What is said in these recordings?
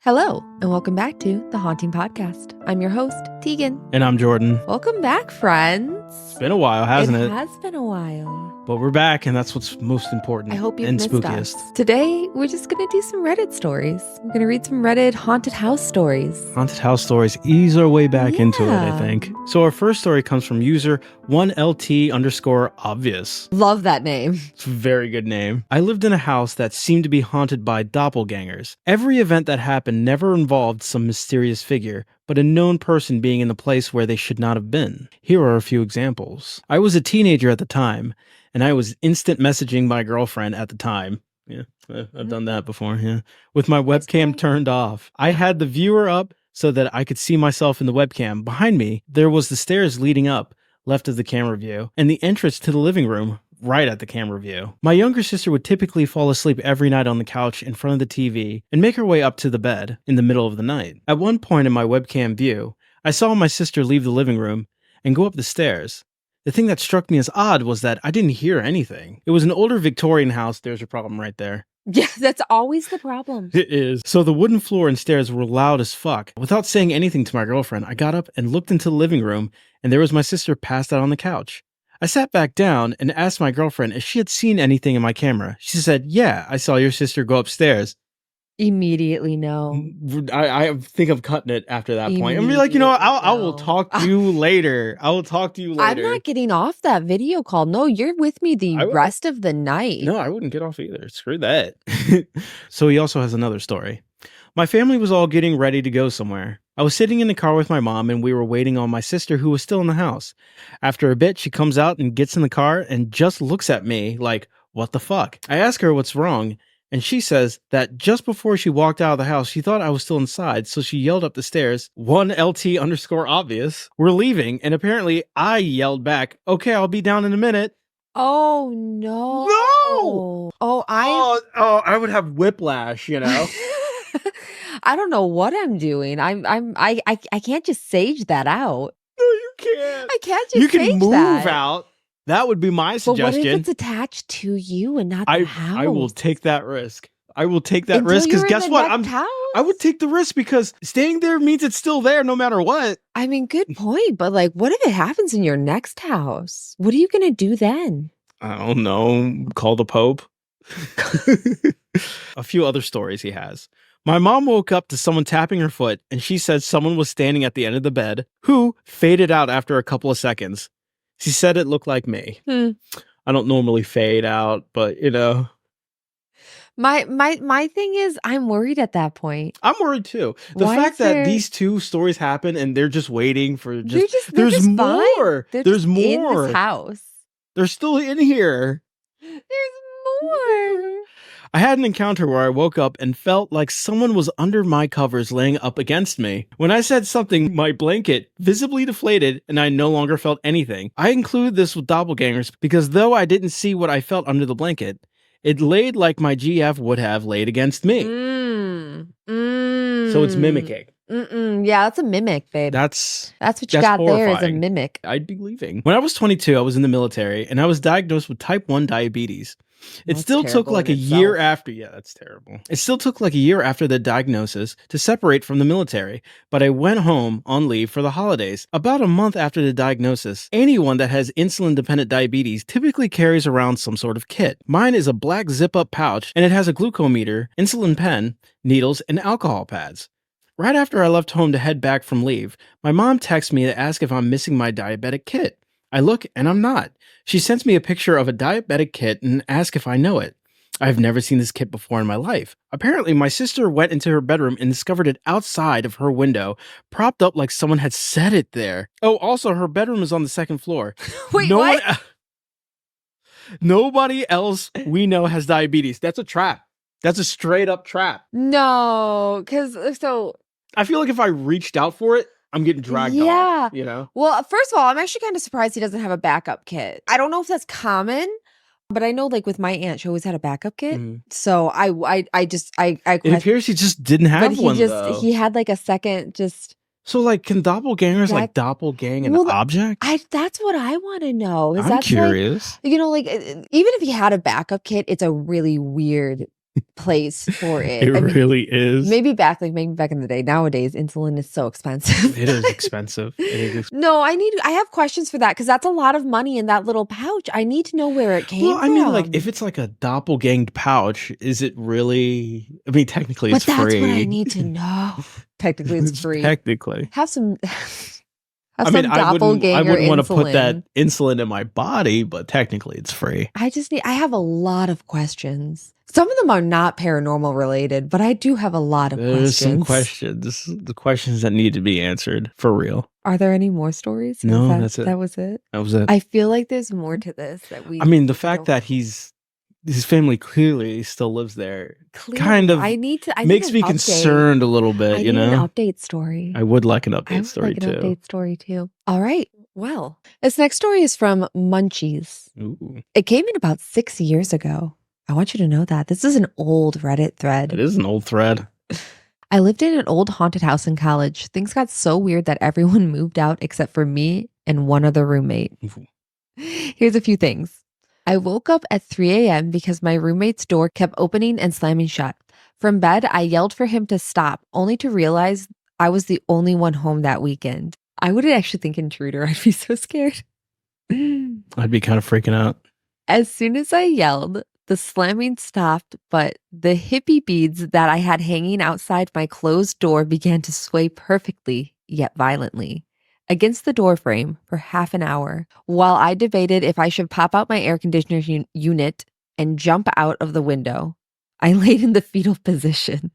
Hello, and welcome back to The Haunting Podcast. I'm your host, Tegan. And I'm Jordan. Welcome back, friends. It's been a while, hasn't it? It has been a while. But we're back, and that's what's most important. I hope you've and missed spookiest. us. Today, we're just going to do some Reddit stories. We're going to read some Reddit haunted house stories. Haunted house stories. Ease our way back into it, I Yeah. think. So our first story comes from user 1LT_obvious. Love that name. It's a very good name. I lived in a house that seemed to be haunted by doppelgangers. Every event that happened never involved some mysterious figure, but a known person being in the place where they should not have been. Here are a few examples. I was a teenager at the time, and I was instant messaging my girlfriend at the time. Yeah, I've done that before, yeah. With my webcam turned off. I had the viewer up so that I could see myself in the webcam. Behind me, there was the stairs leading up, left of the camera view, and the entrance to the living room, right at the camera view. My younger sister would typically fall asleep every night on the couch in front of the TV and make her way up to the bed in the middle of the night. At one point in my webcam view, I saw my sister leave the living room and go up the stairs. The thing that struck me as odd was that I didn't hear anything. It was an older Victorian house. There's your problem right there. Yeah, that's always the problem. It is. So the wooden floor and stairs were loud as fuck. Without saying anything to my girlfriend, I got up and looked into the living room, and there was my sister passed out on the couch. I sat back down and asked my girlfriend if she had seen anything in my camera. She said, "Yeah, I saw your sister go upstairs." Immediately no. I think I'm cutting it after that point. I'm be like, I will talk to you later. I will talk to you later. I'm not getting off that video call. No, you're with me the I would- rest of the night. No, I wouldn't get off either. Screw that. So he also has another story. My family was all getting ready to go somewhere. I was sitting in the car with my mom and we were waiting on my sister who was still in the house. After a bit, she comes out and gets in the car and just looks at me like, what the fuck? I ask her what's wrong, and she says that just before she walked out of the house, she thought I was still inside, so she yelled up the stairs, 1LT_obvious. We're leaving, and apparently I yelled back, okay, I'll be down in a minute. Oh no. No! Oh, I would have whiplash, I don't know what I'm doing. I can't just sage that out. No, you can't. I can't just You can sage move that. out. That would be my But what if suggestion. it's attached to you and not the house? I will take that risk. I will take that Until risk because you're in guess the what? next house? I would take the risk because staying there means it's still there no matter what. I mean, good point. But like, what if it happens in your next house? What are you gonna do then? I don't know. Call the Pope. A few other stories he has. My mom woke up to someone tapping her foot, and she said someone was standing at the end of the bed who faded out after a couple of seconds. She said it looked like me. I don't normally fade out, but My thing is, I'm worried at that point. I'm worried too. The Why fact is that there- these two stories happen and they're just waiting for They're there's just more. fine. They're There's just in more. this house. They're still in here. There's more. I had an encounter where I woke up and felt like someone was under my covers laying up against me. When I said something, my blanket visibly deflated and I no longer felt anything. I include this with doppelgangers because though I didn't see what I felt under the blanket, it laid like my GF would have laid against me. So it's mimicking. Yeah, that's a mimic, babe. That's what you got there is a horrifying. mimic. I'd be leaving. When I was 22, I was in the military and I was diagnosed with type 1 diabetes. It That's still took terrible like in a year itself. after. Yeah, that's terrible. It still took like a year after the diagnosis to separate from the military, but I went home on leave for the holidays. About a month after the diagnosis, anyone that has insulin-dependent diabetes typically carries around some sort of kit. Mine is a black zip-up pouch, and it has a glucometer, insulin pen, needles, and alcohol pads. Right after I left home to head back from leave, my mom texts me to ask if I'm missing my diabetic kit. I look and I'm not. She sends me a picture of a diabetic kit and asks if I know it. I've never seen this kit before in my life. Apparently, my sister went into her bedroom and discovered it outside of her window, propped up like someone had set it there. Oh, also, her bedroom is on the second floor. Wait, No what? one- Nobody else we know has diabetes. That's a trap. That's a straight up trap. No, because I feel like if I reached out for it, I'm getting dragged off. Well, first of all, I'm actually kind of surprised he doesn't have a backup kit. I don't know if that's common, but I know like with my aunt, she always had a backup kit. So I It appears he just didn't have one, though. he had like a second just. So, like, can doppelgangers like doppelgang an object? That's what I want to know. I'm curious. Like, even if he had a backup kit, it's a really weird place for it. It really is. Maybe back in the day. Nowadays, insulin is so expensive. It is expensive. No, I have questions for that because that's a lot of money in that little pouch. I need to know where it came from. Well, I mean, like, if it's like a doppelganged pouch, is it really? I mean, technically, it's free. But that's what I need to know. Technically, it's free. Technically, have some. I mean, I wouldn't want to put that insulin in my body, but technically it's free. I have a lot of questions. Some of them are not paranormal related, but I do have a lot of questions. There's some questions. The questions that need to be answered for real. Are there any more stories? No, that's it. That was it? That was it. I feel like there's more to this that we... I mean, the fact that his family clearly still lives there kind of makes me concerned a little bit, you know? An update story. I would like an update story too. Update story too. All right. Well, this next story is from Munchies. Ooh. It came in about 6 years ago. I want you to know that. This is an old Reddit thread. It is an old thread. I lived in an old haunted house in college. Things got so weird that everyone moved out except for me and one other roommate. Ooh. Here's a few things. I woke up at 3 a.m. because my roommate's door kept opening and slamming shut. From bed, I yelled for him to stop, only to realize I was the only one home that weekend. I wouldn't actually think intruder. I'd be so scared. I'd be kind of freaking out. As soon as I yelled, the slamming stopped, but the hippie beads that I had hanging outside my closed door began to sway perfectly, yet violently, against the door frame for half an hour, while I debated if I should pop out my air conditioner unit and jump out of the window. I laid in the fetal position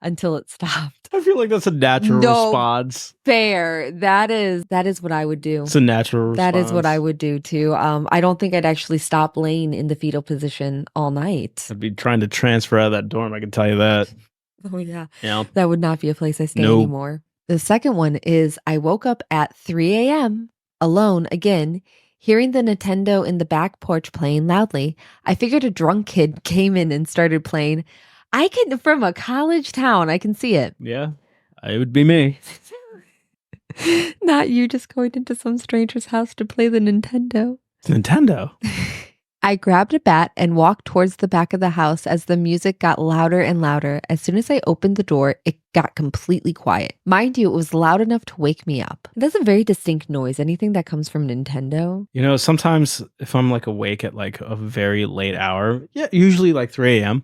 until it stopped. I feel like that's a natural response. Fair. That is what I would do. It's a natural response. That is what I would do too. I don't think I'd actually stop laying in the fetal position all night. I'd be trying to transfer out of that dorm, I can tell you that. Oh yeah. Yeah. That would not be a place I stay anymore. The second one is I woke up at 3 a.m. alone again, hearing the Nintendo in the back porch playing loudly. I figured a drunk kid came in and started playing. From a college town, I can see it. Yeah, it would be me. Not you just going into some stranger's house to play the Nintendo. Nintendo? I grabbed a bat and walked towards the back of the house as the music got louder and louder. As soon as I opened the door, it got completely quiet. Mind you, it was loud enough to wake me up. That's a very distinct noise. Anything that comes from Nintendo. You know, sometimes if I'm like awake at like a very late hour, usually like 3 a.m.,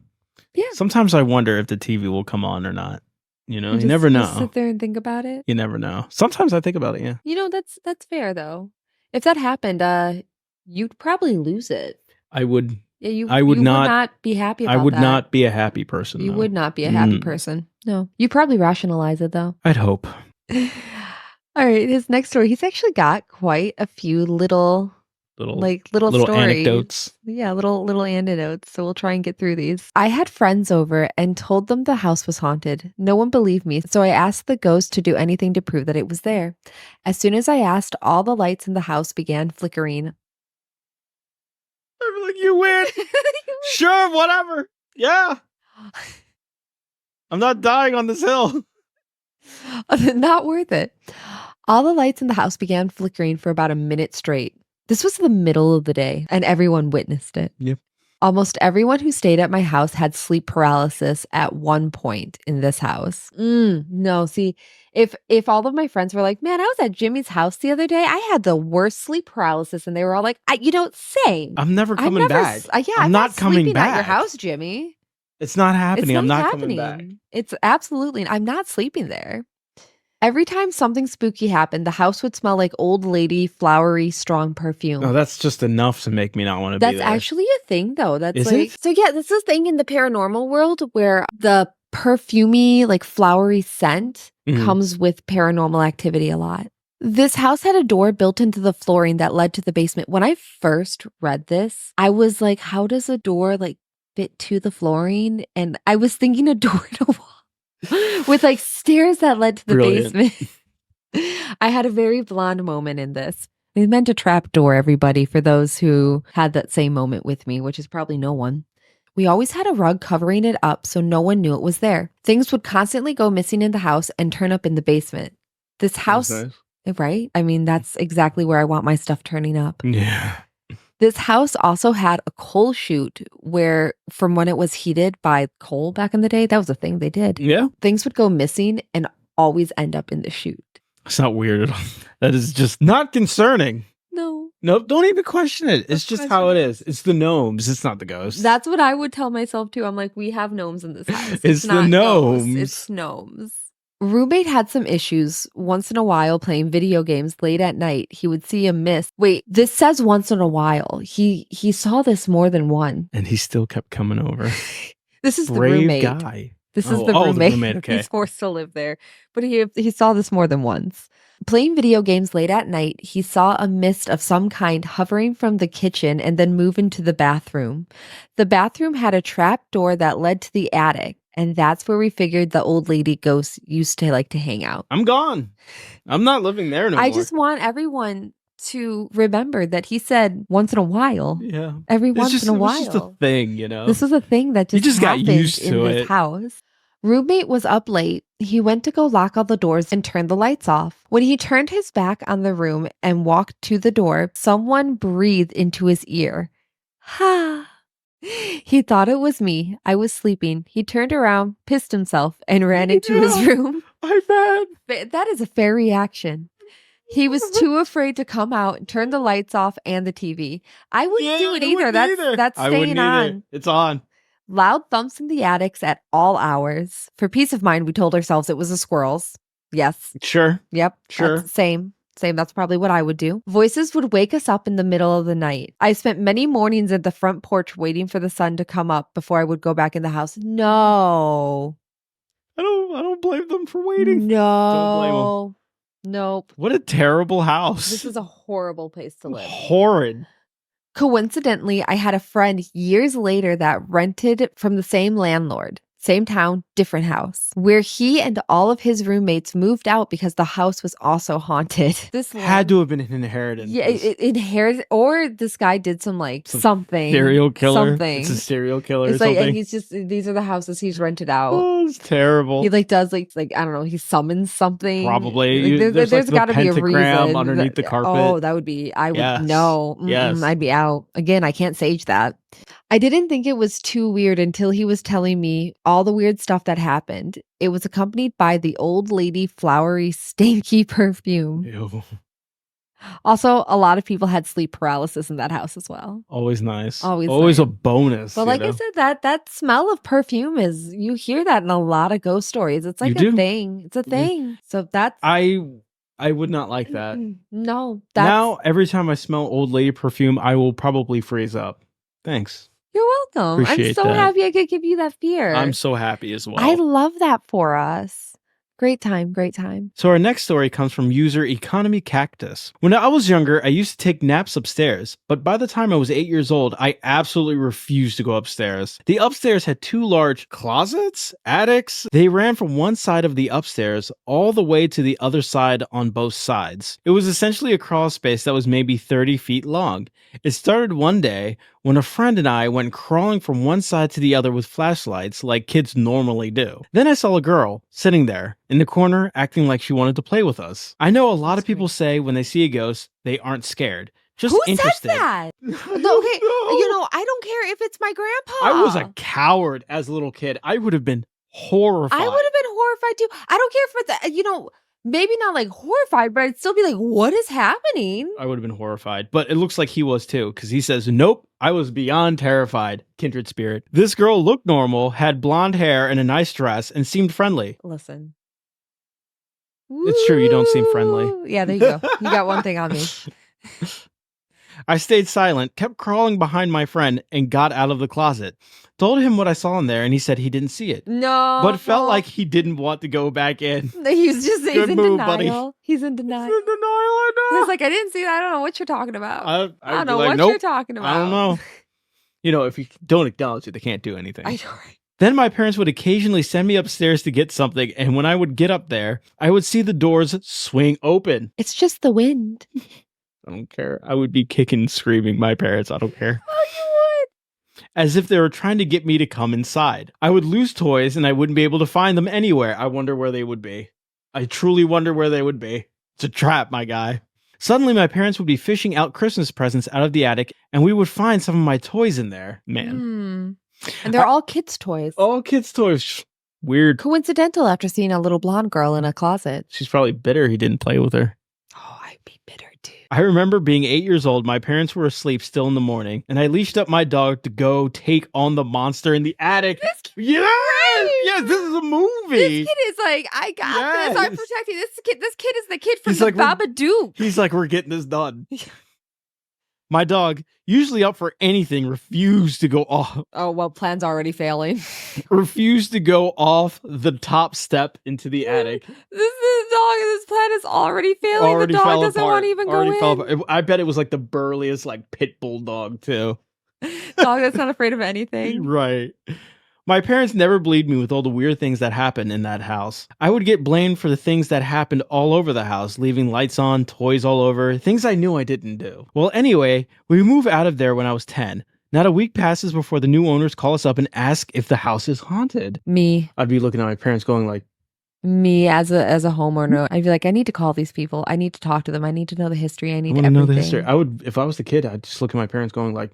yeah. Sometimes I wonder if the TV will come on or not. You know, you never know. Sit there and think about it. You never know. Sometimes I think about it, yeah. You know, that's fair though. If that happened, you'd probably lose it. I would. Yeah, I would not be happy about that. I would not be a happy person. You would not be a happy person. No. You probably rationalize it though. I'd hope. All right, his next story. He's actually got quite a few little stories. Anecdotes. Yeah, little anecdotes. So we'll try and get through these. I had friends over and told them the house was haunted. No one believed me, so I asked the ghost to do anything to prove that it was there. As soon as I asked, all the lights in the house began flickering. I'm like, you win. Sure, whatever. Yeah. I'm not dying on this hill. Not worth it. All the lights in the house began flickering for about a minute straight. This was the middle of the day, and everyone witnessed it. Yep. Almost everyone who stayed at my house had sleep paralysis at one point in this house. No, see, if all of my friends were like, man, I was at Jimmy's house the other day, I had the worst sleep paralysis, and they were all like, you don't say. I'm never coming back. I'm not coming back at your house, Jimmy. It's not happening. I'm not coming back. It's absolutely, I'm not sleeping there. Every time something spooky happened, the house would smell like old lady, flowery, strong perfume. Oh, that's just enough to make me not want to be there. That's actually a thing, though. Is it? So yeah, this is a thing in the paranormal world where the perfumey, like flowery scent comes with paranormal activity a lot. This house had a door built into the flooring that led to the basement. When I first read this, I was like, how does a door like fit to the flooring? And I was thinking a door in a wall. With like stairs that led to the basement. I had a very blonde moment in this. It meant a trap door, everybody, for those who had that same moment with me, which is probably no one. We always had a rug covering it up so no one knew it was there. Things would constantly go missing in the house and turn up in the basement. This house, right? I mean, that's exactly where I want my stuff turning up. Yeah. This house also had a coal chute where, from when it was heated by coal back in the day, that was a thing they did. Yeah. Things would go missing and always end up in the chute. It's not weird at all. That is just not concerning. No. Nope, don't even question it. It's just how it is. It's the gnomes. It's not the ghosts. That's what I would tell myself too. I'm like, we have gnomes in this house. It's the not gnomes. ghosts, it's gnomes. Roommate had some issues. Once in a while, playing video games late at night, he would see a mist. Wait, this says once in a while. He saw this more than one. And he still kept coming over. This is Brave the roommate. guy. This is the roommate. The roommate, okay. He's forced to live there. But he saw this more than once. Playing video games late at night, he saw a mist of some kind hovering from the kitchen and then move into the bathroom. The bathroom had a trap door that led to the attic, and that's where we figured the old lady ghost used to like to hang out. I'm gone. I'm not living there no more. I just want everyone to remember that he said once in a while. Yeah. Every once in a while. It's just a thing, you know? This was a thing that just got happened used to in this house. Roommate was up late. He went to go lock all the doors and turn the lights off. When he turned his back on the room and walked to the door, someone breathed into his ear. Ha! He thought it was me. I was sleeping. He turned around, pissed himself, and ran into his room. I bet. That is a fair reaction. He was too afraid to come out and turn the lights off and the TV. I wouldn't do it either. That's staying on. It's on. Loud thumps in the attics at all hours. For peace of mind, we told ourselves it was the squirrels. Yes. Sure. Yep. Sure. Same. That's probably what I would do. Voices would wake us up in the middle of the night. I spent many mornings at the front porch waiting for the sun to come up before I would go back in the house. No. I don't blame them for waiting. No. Don't blame them. Nope. What a terrible house. This is a horrible place to live. Horrid. Coincidentally, I had a friend years later that rented from the same landlord. Same town, different house, where he and all of his roommates moved out because the house was also haunted. This had to have been an inheritance. Yeah, it inherited, or this guy did some something. Serial killer. Something. It's a serial killer It's or something. and he's just, these are the houses he's rented out. Oh, it's terrible. He does I don't know, he summons something. Probably. There's got to be a reason. Underneath the carpet. Oh, that would be, I would know. Yes. I'd be out. Again, I can't sage that. I didn't think it was too weird until he was telling me all the weird stuff that happened. It was accompanied by the old lady flowery stinky perfume. Ew. Also, a lot of people had sleep paralysis in that house as well. Always nice. Always nice. A bonus. But like I said, that smell of perfume you hear that in a lot of ghost stories. It's like a thing. It's a thing. So that's I would not like that. No. Now, every time I smell old lady perfume, I will probably freeze up. Thanks. You're welcome. Appreciate I'm so that. happy I could give you that fear. I'm so happy as well. I love that for us. Great time. So our next story comes from user Economy Cactus. When I was younger, I used to take naps upstairs, but by the time I was 8 years old, I absolutely refused to go upstairs. The upstairs had two large closets, attics. They ran from one side of the upstairs all the way to the other side on both sides. It was essentially a crawl space that was maybe 30 feet long. It started one day when a friend and I went crawling from one side to the other with flashlights like kids normally do. Then I saw a girl sitting there in the corner acting like she wanted to play with us. I know a lot of people say when they see a ghost, they aren't scared. Just Who interested. says that? Okay, I don't care if it's my grandpa. I was a coward as a little kid. I would have been horrified. I would have been horrified too. I don't care if it's, maybe not like horrified, but I'd still be like, what is happening? I would have been horrified, but it looks like he was too, because he says, nope, I was beyond terrified. Kindred spirit. This girl looked normal, had blonde hair and a nice dress, and seemed friendly. Listen. It's true, you don't seem friendly. Yeah, there you go. You got one thing on me. I stayed silent, kept crawling behind my friend, and got out of the closet. Told him what I saw in there, and he said he didn't see it. No. But felt like he didn't want to go back in. He's in move, denial. buddy. He's in denial. He's in denial, I know. He's like, I didn't see that. I don't know what you're talking about. I don't know like, what nope, you're talking about. I don't know. If you don't acknowledge it, they can't do anything. I know, right? Then my parents would occasionally send me upstairs to get something, and when I would get up there, I would see the doors swing open. It's just the wind. I don't care. I would be kicking and screaming my parents. I don't care. Oh, you would. As if they were trying to get me to come inside. I would lose toys, and I wouldn't be able to find them anywhere. I wonder where they would be. I truly wonder where they would be. It's a trap, my guy. Suddenly, my parents would be fishing out Christmas presents out of the attic, and we would find some of my toys in there. Man. And they're all kids' toys. All kids' toys. Weird. Coincidental after seeing a little blonde girl in a closet. She's probably bitter he didn't play with her. Oh, I'd be bitter too. I remember being 8 years old. My parents were asleep still in the morning, and I leashed up my dog to go take on the monster in the attic. Yes, this is a movie. This kid is like, I got this. I'm protecting this kid. This kid is the kid from He's Babadook. He's like, we're getting this done. My dog, usually up for anything, refused to go off. Oh, well, plan's already failing. Refused to go off the top step into the attic. This plan is already failing. The dog doesn't want to even go in. I bet it was like the burliest, like pit bull dog too. Dog that's not afraid of anything. Right. My parents never believed me with all the weird things that happened in that house. I would get blamed for the things that happened all over the house, leaving lights on, toys all over, things I knew I didn't do. Well, anyway, we moved out of there when I was 10. Not a week passes before the new owners call us up and ask if the house is haunted. Me. I'd be looking at my parents going like, me as a homeowner, I'd be like, I need to call these people. I need to talk to them. I need to know the history. I need everything. Know the history. I would, if I was the kid, I'd just look at my parents going like,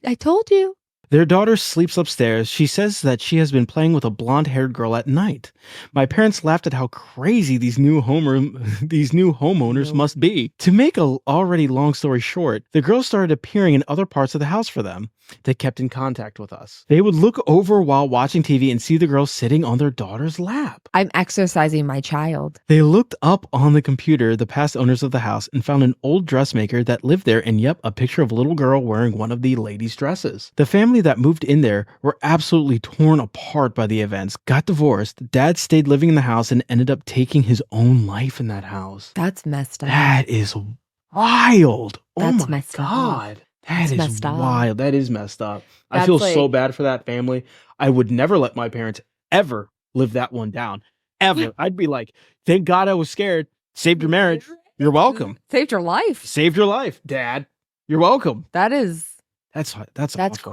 I told you. Their daughter sleeps upstairs. She says that she has been playing with a blonde-haired girl at night. My parents laughed at how crazy these new homeowners must be. To make a already long story short, the girl started appearing in other parts of the house for them. They kept in contact with us. They would look over while watching TV and see the girl sitting on their daughter's lap. I'm exercising my child. They looked up on the computer, the past owners of the house, and found an old dressmaker that lived there and a picture of a little girl wearing one of the ladies' dresses. The family that moved in there were absolutely torn apart by the events, got divorced. Dad stayed living in the house and ended up taking his own life in that house. That's messed up. That is wild. That's oh my messed God. Up. That is messed wild. Up. That is messed up. I feel so bad for that family. I would never let my parents ever live that one down. Ever. I'd be like, thank God I was scared. Saved your marriage. You're welcome. Saved your life. Saved your life, Dad. You're welcome. That's awful.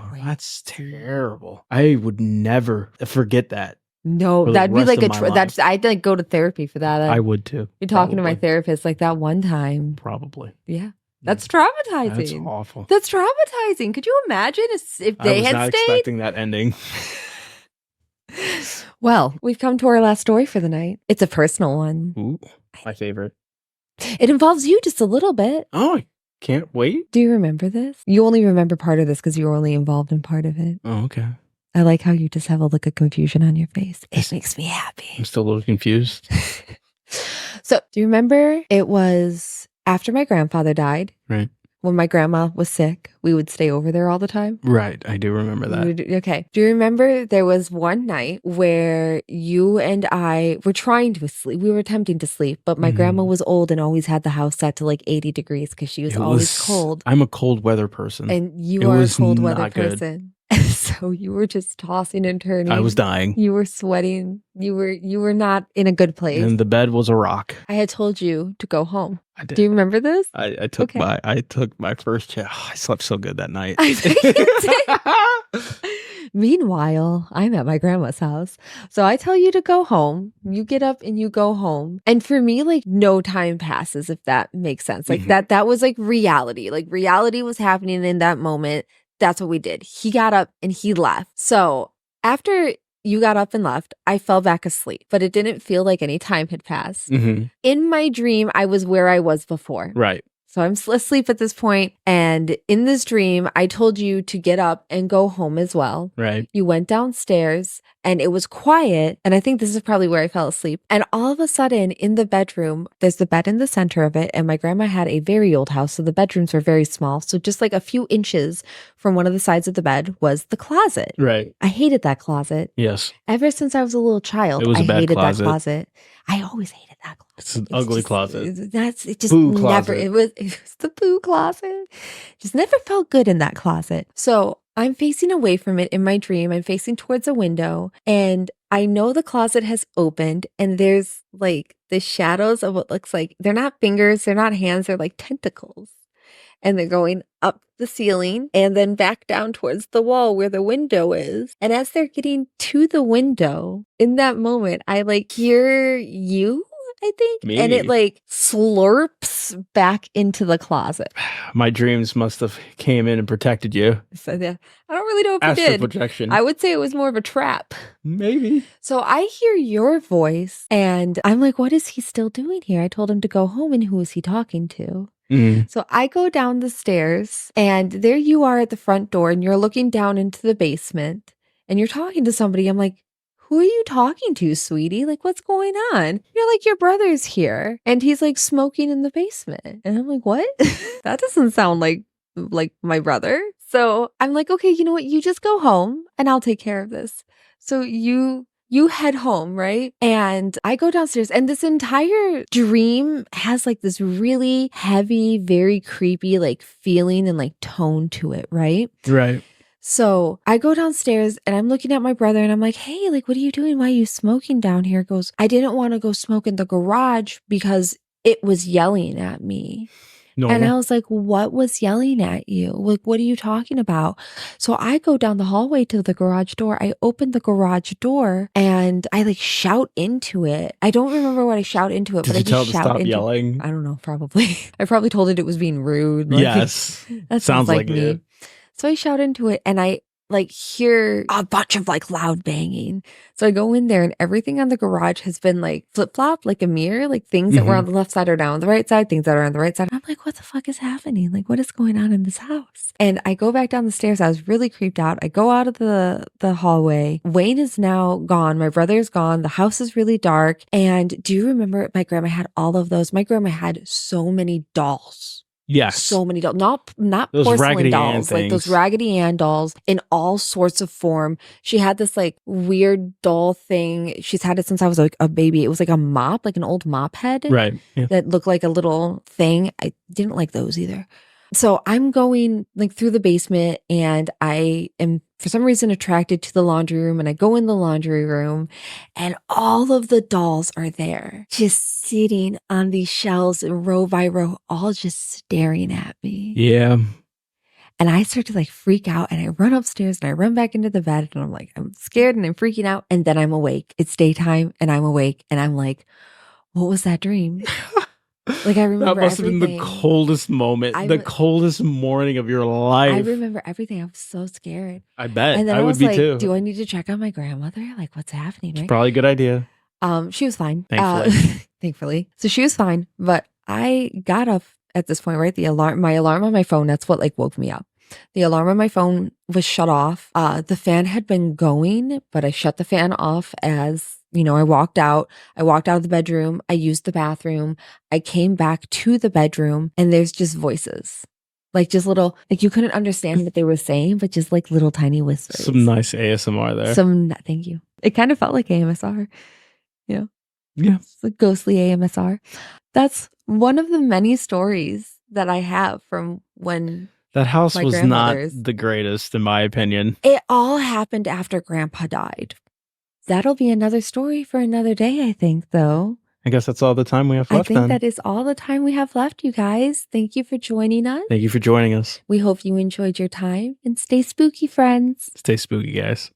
crazy. That's terrible. I would never forget that. No, that'd be like I'd like go to therapy for that. I would too. You're talking to my therapist like that one time. Probably. Yeah. That's traumatizing. That's awful. That's traumatizing. Could you imagine if they had stayed? I was not expecting that ending. Well, we've come to our last story for the night. It's a personal one. Ooh, my favorite. It involves you just a little bit. Oh, I can't wait. Do you remember this? You only remember part of this because you were only involved in part of it. Oh, okay. I like how you just have a look of confusion on your face. It makes me happy. I'm still a little confused. So, do you remember it was after my grandfather died? Right. When my grandma was sick, we would stay over there all the time. Right. I do remember that. Okay. Do you remember there was one night where you and I were trying to sleep? We were attempting to sleep, but my grandma was old and always had the house set to like 80 degrees because she was always cold. I'm a cold weather person. And you are a cold weather person. So you were just tossing and turning. I was dying. You were sweating. You were not in a good place. And the bed was a rock. I had told you to go home. I did. Do you remember this? I took my first check. Oh, I slept so good that night. Meanwhile, I'm at my grandma's house. So I tell you to go home. You get up and you go home. And for me, like no time passes, if that makes sense. Like that was like reality. Like reality was happening in that moment. That's what we did. He got up and he left. So after you got up and left, I fell back asleep, but it didn't feel like any time had passed. In my dream, I was where I was before. Right. So I'm asleep at this point, and in this dream, I told you to get up and go home as well. Right. You went downstairs, and it was quiet, and I think this is probably where I fell asleep. And all of a sudden, in the bedroom, there's the bed in the center of it, and my grandma had a very old house, so the bedrooms were very small. So just like a few inches from one of the sides of the bed was the closet. Right. I hated that closet. Yes. Ever since I was a little child, I hated that closet. I always hated that closet. It's an ugly closet. It just boo never, closet. it was the boo closet. Just never felt good in that closet. So I'm facing away from it in my dream. I'm facing towards a window and I know the closet has opened and there's like the shadows of what looks like, they're not fingers, they're not hands, they're like tentacles. And they're going up the ceiling and then back down towards the wall where the window is. And as they're getting to the window, in that moment, I like hear you I think. Maybe. And it like slurps back into the closet. My dreams must have came in and protected you. So yeah, I don't really know if it Astral did. projection. I would say it was more of a trap. Maybe. So I hear your voice and I'm like, what is he still doing here? I told him to go home, and who is he talking to? So I go down the stairs and there you are at the front door, and you're looking down into the basement and you're talking to somebody. I'm like, who are you talking to, sweetie? Like, what's going on? You're like, your brother's here and he's like smoking in the basement. And I'm like, what? That doesn't sound like my brother. So I'm like, okay, you know what? You just go home and I'll take care of this. So you head home, right? And I go downstairs, and this entire dream has like this really heavy, very creepy like feeling and like tone to it, right? Right. So I go downstairs and I'm looking at my brother and I'm like, hey, like, what are you doing? Why are you smoking down here? He goes, I didn't want to go smoke in the garage because it was yelling at me. Normal. And I was like, what was yelling at you? Like, what are you talking about? So I go down the hallway to the garage door. I open the garage door and I like shout into it. I don't remember what I shout into it, Did but you I tell just it to shout stop into yelling? I don't know, probably. I probably told it was being rude. Like, Yes. That sounds like me. it. So I shout into it and I like hear a bunch of like loud banging. So I go in there and everything on the garage has been like flip-flop, like a mirror, like things that were on the left side are now on the right side, things that are on the right side. I'm like, what the fuck is happening? Like, what is going on in this house? And I go back down the stairs. I was really creeped out. I go out of the hallway. Wayne is now gone. My brother's gone. The house is really dark. And do you remember my grandma had all of those? My grandma had so many dolls. Yes. So many dolls, not Those porcelain Raggedy Ann dolls, like those things. Raggedy Ann dolls in all sorts of form. She had this like weird doll thing. She's had it since I was like a baby. It was like a mop, like an old mop head. Right. Yeah. That looked like a little thing. I didn't like those either. So I'm going like through the basement and I am for some reason attracted to the laundry room, and I go in the laundry room and all of the dolls are there just sitting on these shelves row by row, all just staring at me. Yeah. And I start to like freak out and I run upstairs and I run back into the bed and I'm like, I'm scared and I'm freaking out. And then I'm awake. It's daytime and I'm awake and I'm like, what was that dream? Like I remember that must have been the coldest moment, the coldest morning of your life. I remember everything. I was so scared. I bet. And then I was would be like, too. do I need to check on my grandmother? Like, what's happening? Right? Probably a good idea. She was fine. Thankfully. Thankfully. So she was fine. But I got up at this point, right? My alarm on my phone, that's what like woke me up. The alarm on my phone was shut off. The fan had been going, but I shut the fan off as I walked out of the bedroom. I used the bathroom. I came back to the bedroom and there's just voices, like just little, like you couldn't understand what they were saying, but just like little tiny whispers. Some nice ASMR there. Thank you. It kind of felt like AMSR, Yeah. It's like ghostly AMSR. That's one of the many stories that I have from when that house my was not the greatest, in my opinion. It all happened after Grandpa died. That'll be another story for another day, I think, though. I guess that's all the time we have left. I think that is all the time we have left, you guys. Thank you for joining us. Thank you for joining us. We hope you enjoyed your time and stay spooky, friends. Stay spooky, guys.